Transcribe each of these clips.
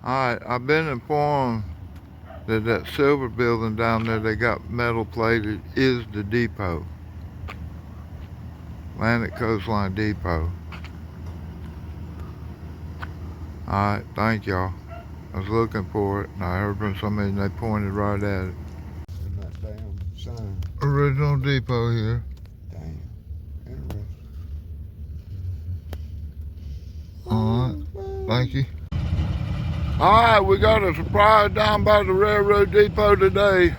Alright, I've been informed that that silver building down there they got metal plated is the depot. Atlantic Coastline Depot. Alright, thank y'all. I was looking for it and I heard from somebody and they pointed right at it. In that damn sign. Original depot here. Damn. Interesting. Alright, thank you. Alright, we got a surprise down by the railroad depot today.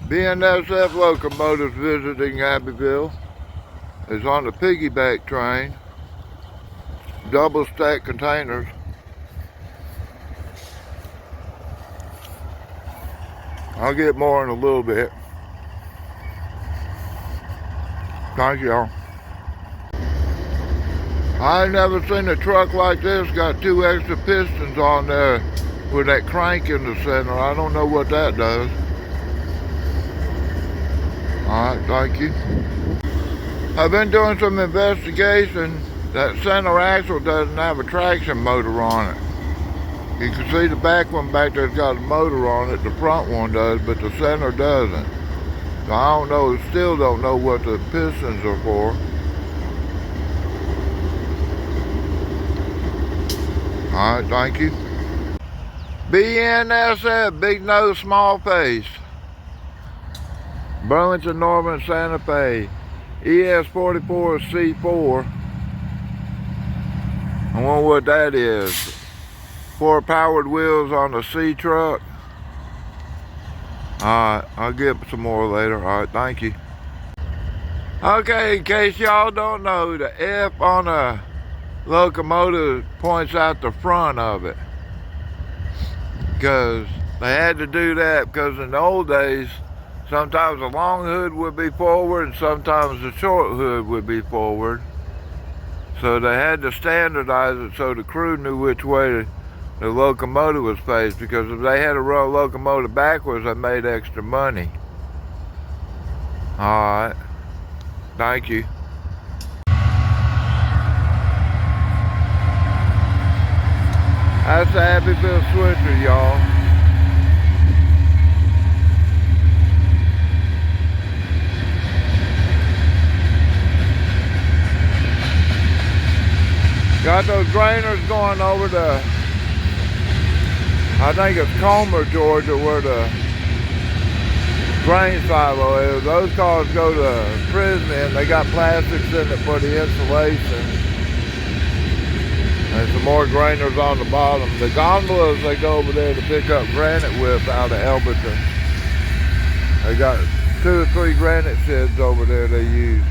BNSF locomotives visiting Abbeville. It's on the piggyback train. Double stack containers. I'll get more in a little bit. Thank y'all. I ain't never seen a truck like this. Got 2 extra pistons on there with that crank in the center. I don't know what that does. Alright, thank you. I've been doing some investigation. That center axle doesn't have a traction motor on it. You can see the back one back there's got a motor on it. The front one does, but the center doesn't. So I don't know, still don't know what the pistons are for. Alright, thank you. BNSF, big nose, small face. Burlington Northern Santa Fe. ES44C4. I wonder what that is. 4 powered wheels on the C truck. Alright, I'll get some more later. Alright, thank you. Okay, in case y'all don't know, the F on a locomotive points out the front of it. Because they had to do that because in the old days, sometimes the long hood would be forward and sometimes the short hood would be forward. So they had to standardize it so the crew knew which way the locomotive was faced, because if they had to run a locomotive backwards, they made extra money. Alright. Thank you. That's the Abbeville switcher, y'all. Got those grainers going over to, I think it's Comer, Georgia, where the grain silo is. Those cars go to prison and they got plastics in it for the insulation. There's some more grainers on the bottom. The gondolas, they go over there to pick up granite with out of Elberton. They got 2 or 3 granite sheds over there they use.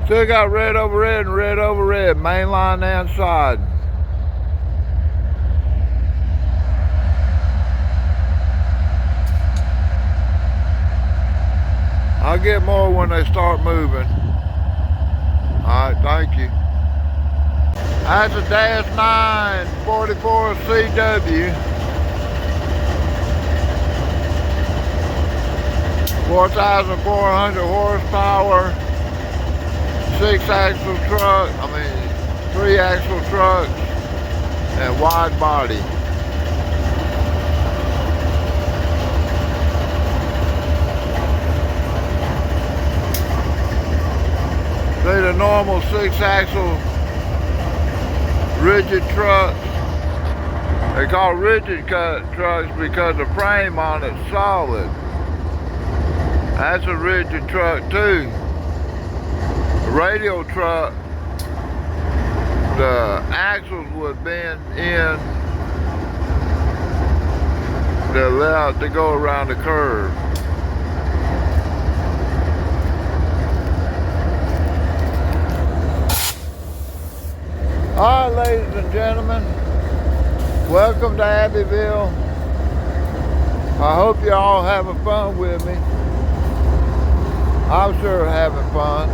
Still got red over red and red over red, main line and side. I'll get more when they start moving. Alright, thank you. That's a Dash 9 44 CW. 4,400 horsepower. 6-axle truck, 3-axle truck, and wide body. See the normal 6-axle rigid trucks. They call rigid cut trucks because the frame on it's solid. That's a rigid truck too. The radial truck, the axles would bend in to allow it to go around the curve. Alright, ladies and gentlemen, welcome to Abbeville. I hope you're all having fun with me. I'm sure having fun.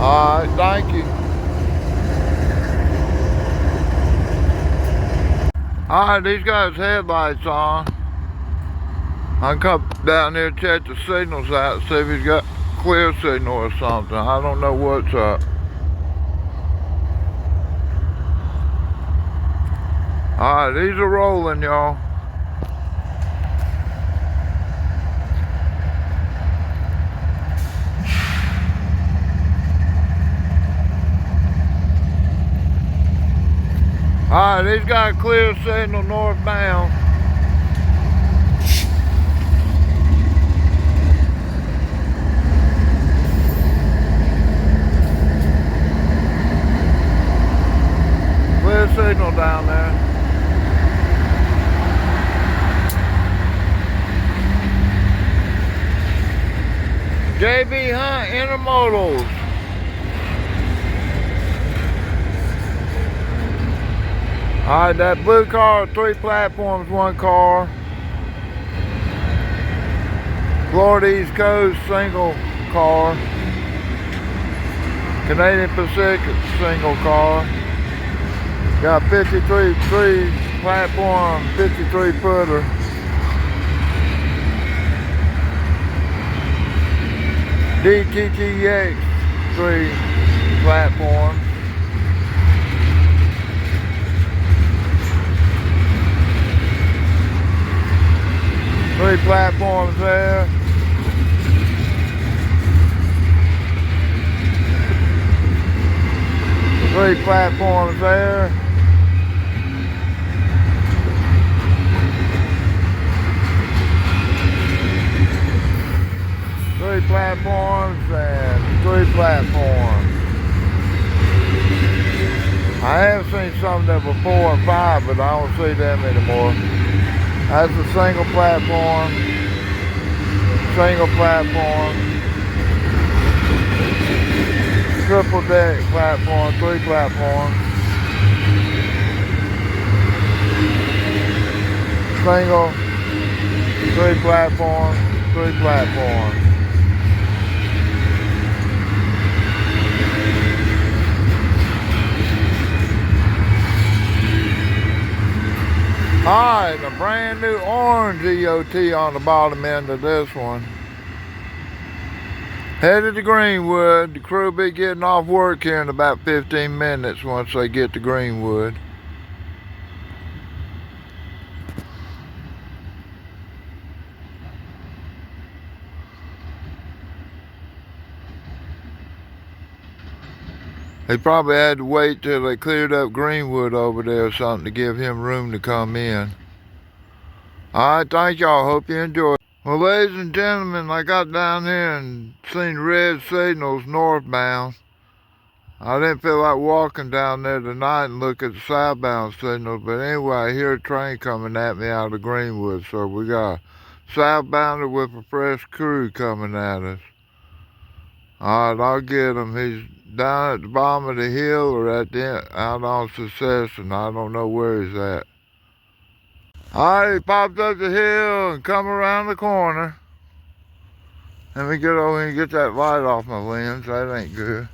Alright, thank you. Alright, he's got his headlights on. I can come down here and check the signals out, see if he's got clear signal or something. I don't know what's up. Alright, these are rolling, y'all. Alright, he's got a clear signal northbound. Clear signal down there. JB Hunt Intermodals. Alright, that blue car, 3 platforms, 1 car. Florida East Coast, single car. Canadian Pacific, single car. Got 53 platform, 53 footer. DTTX, 3 platforms. Three platforms there. Three platforms there. Three platforms and 3 platforms. I have seen some that were 4 and 5, but I don't see them anymore. That's a single platform, triple deck platform, 3 platforms, single, 3 platforms, 3 platforms. Alright, a brand new orange EOT on the bottom end of this one. Headed to Greenwood. The crew will be getting off work here in about 15 minutes once they get to Greenwood. They probably had to wait till they cleared up Greenwood over there or something to give him room to come in. Alright, thank y'all. Hope you enjoy. Well, ladies and gentlemen, I got down here and seen red signals northbound. I didn't feel like walking down there tonight and look at the southbound signals, but anyway, I hear a train coming at me out of Greenwood, so we got a southbounder with a fresh crew coming at us. Alright, I'll get him. He's down at the bottom of the hill or at the end, out on Secession. I don't know where he's at. Alright, he popped up the hill and come around the corner. Let me get over here and get that light off my lens. That ain't good.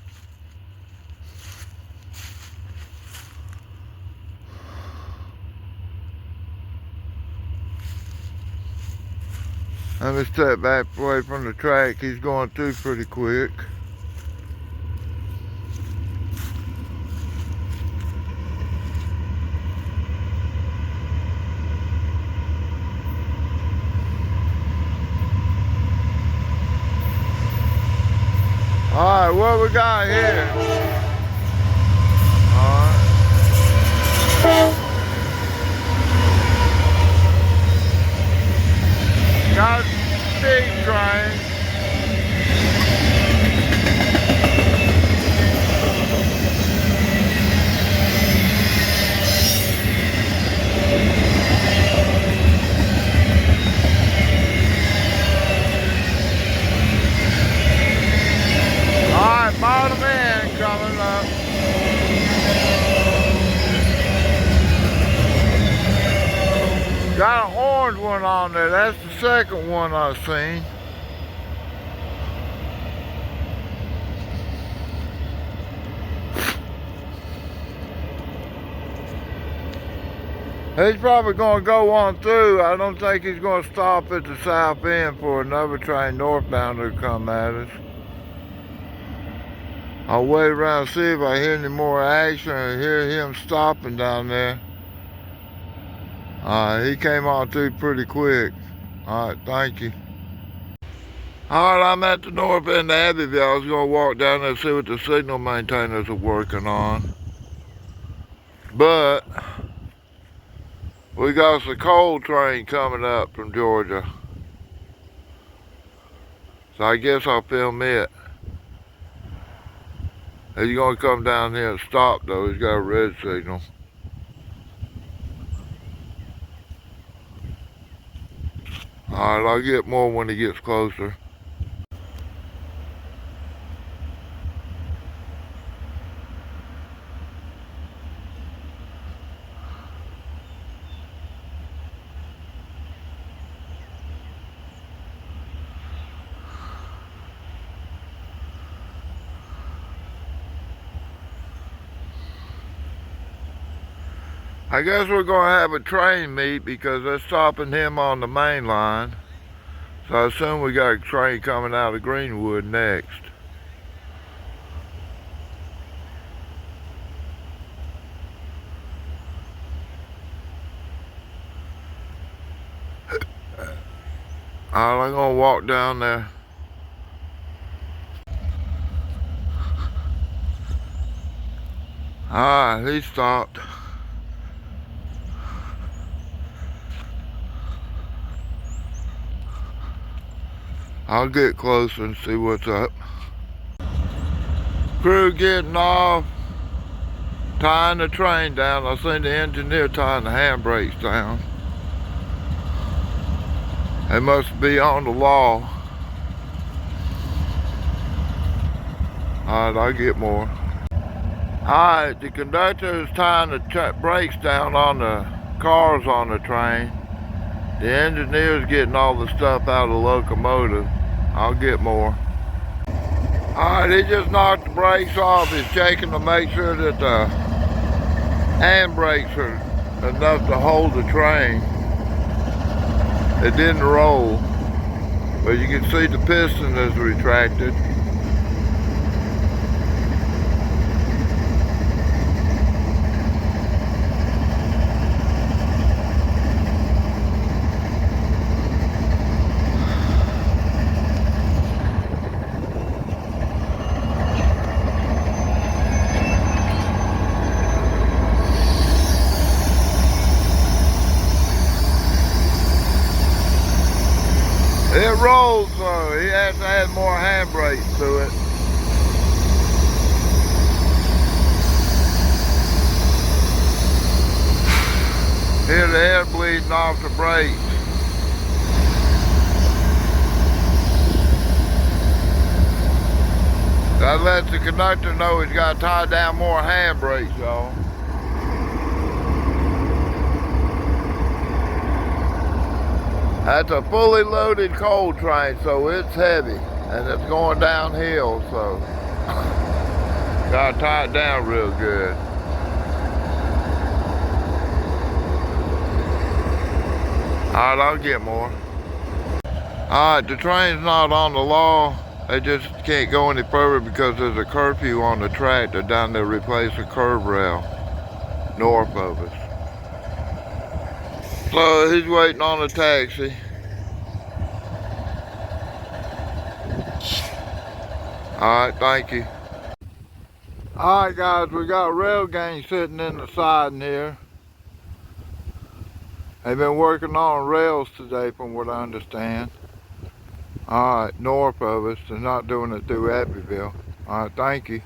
Let me step back away from the track. He's going through pretty quick. Alright, what we got here? Alright. Got a big train. Got an orange one on there. That's the second one I've seen. He's probably going to go on through. I don't think he's going to stop at the south end for another train northbound to come at us. I'll wait around and see if I hear any more action or hear him stopping down there. He came on through pretty quick. Alright, thank you. Alright, I'm at the north end of Abbeville. I was going to walk down there and see what the signal maintainers are working on. But we got some coal train coming up from Georgia. So I guess I'll film it. He's going to come down here and stop though. He's got a red signal. Alright, I'll get more when he gets closer. I guess we're going to have a train meet because they're stopping him on the main line. So I assume we got a train coming out of Greenwood next. Alright, I'm going to walk down there. Alright, he stopped. I'll get closer and see what's up. Crew getting off, tying the train down. I seen the engineer tying the handbrakes down. They must be on the law. Alright, I'll get more. Alright, the conductor is tying the brakes down on the cars on the train. The engineer's getting all the stuff out of the locomotive. I'll get more. Alright, he just knocked the brakes off. He's checking to make sure that the handbrakes are enough to hold the train. It didn't roll, but you can see the piston is retracted. It rolls though. He has to add more handbrakes to it. Hear the air bleeding off the brakes. That lets the conductor know he's got to tie down more handbrakes, y'all. That's a fully loaded coal train, so it's heavy, and it's going downhill, so gotta tie it down real good. Alright, I'll get more. Alright, the train's not on the law. They just can't go any further because there's a curfew on the track. They're down there to replace a curb rail north of us. So he's waiting on a taxi. Alright, thank you. Alright guys, we got a rail gang sitting in the siding here. They've been working on rails today from what I understand. Alright, north of us. They're not doing it through Abbeville. Alright, thank you.